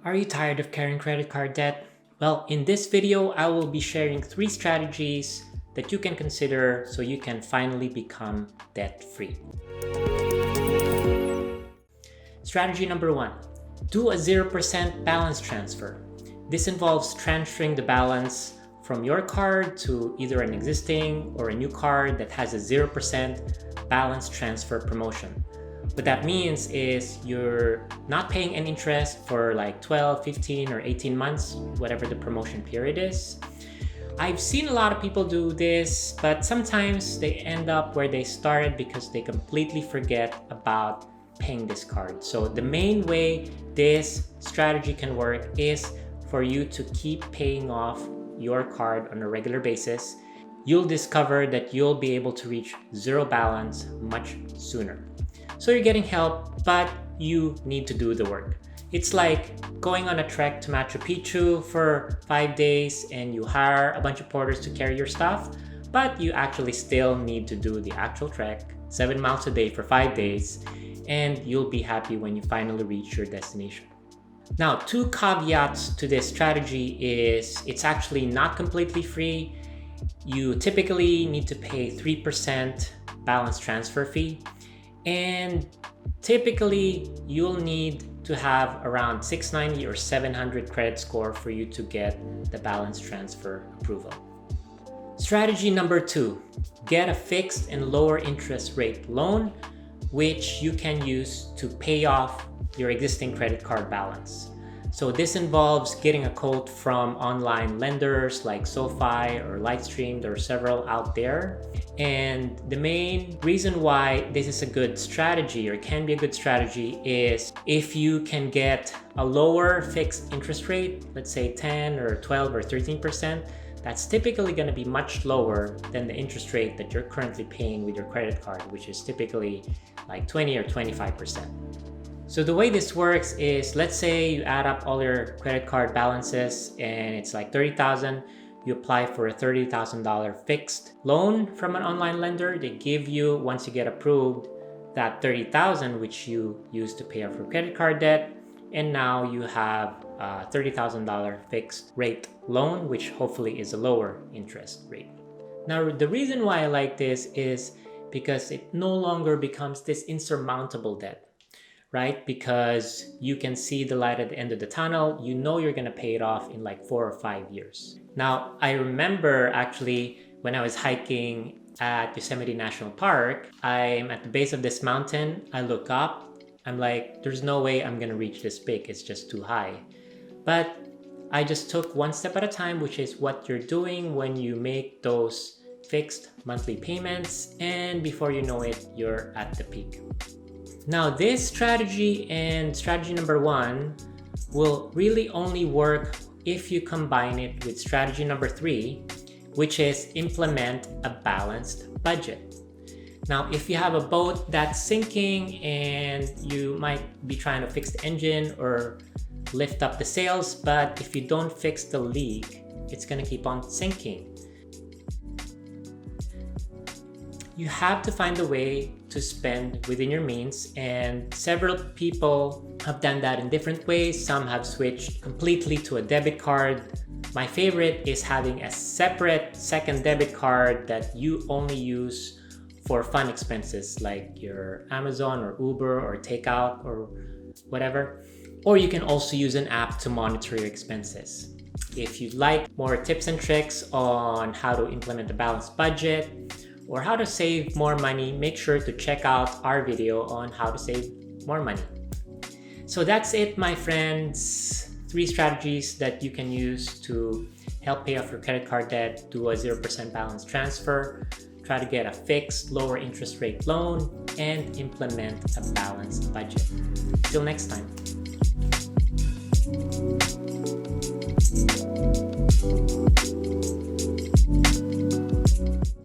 Are you tired of carrying credit card debt? Well, in this video, I will be sharing 3 strategies that you can consider so you can finally become debt-free. Strategy number 1, do a 0% balance transfer. This involves transferring the balance from your card to either an existing or a new card that has a 0% balance transfer promotion. What that means is you're not paying any interest for like 12, 15, or 18 months, whatever the promotion period is. I've seen a lot of people do this, but sometimes they end up where they started because they completely forget about paying this card. So the main way this strategy can work is for you to keep paying off your card on a regular basis. You'll discover that you'll be able to reach zero balance much sooner. So you're getting help, but you need to do the work. It's like going on a trek to Machu Picchu for 5 days and you hire a bunch of porters to carry your stuff, but you actually still need to do the actual trek 7 miles a day for 5 days, and you'll be happy when you finally reach your destination. Now, 2 caveats to this strategy is it's actually not completely free. You typically need to pay 3% balance transfer fee. And typically you'll need to have around 690 or 700 credit score for you to get the balance transfer approval. Strategy number 2, get a fixed and lower interest rate loan, which you can use to pay off your existing credit card balance. So this involves getting a quote from online lenders like SoFi or Lightstream. There are several out there. And the main reason why this is a good strategy, or can be a good strategy, is if you can get a lower fixed interest rate, let's say 10 or 12 or 13%, that's typically going to be much lower than the interest rate that you're currently paying with your credit card, which is typically like 20 or 25%. So the way this works is, let's say you add up all your credit card balances and it's like $30,000. You apply for a $30,000 fixed loan from an online lender. They give you, once you get approved, that $30,000 which you use to pay off your credit card debt. And now you have a $30,000 fixed rate loan, which hopefully is a lower interest rate. Now, the reason why I like this is because it no longer becomes this insurmountable debt. Right? Because you can see the light at the end of the tunnel. You know you're going to pay it off in like 4 or 5 years. Now, I remember actually when I was hiking at Yosemite National Park, I'm at the base of this mountain. I look up. I'm like, there's no way I'm going to reach this peak. It's just too high. But I just took one step at a time, which is what you're doing when you make those fixed monthly payments. And before you know it, you're at the peak. Now, this strategy and strategy number 1 will really only work if you combine it with strategy number 3, which is implement a balanced budget. Now, if you have a boat that's sinking and you might be trying to fix the engine or lift up the sails, but if you don't fix the leak, it's going to keep on sinking. You have to find a way to spend within your means, and several people have done that in different ways. Some have switched completely to a debit card. My favorite is having a separate second debit card that you only use for fun expenses like your Amazon or Uber or takeout or whatever. Or you can also use an app to monitor your expenses. If you'd like more tips and tricks on how to implement a balanced budget, or how to save more money, make sure to check out our video on how to save more money. So that's it, my friends. 3 strategies that you can use to help pay off your credit card debt: do a 0% balance transfer, try to get a fixed lower interest rate loan, and implement a balanced budget. Till next time.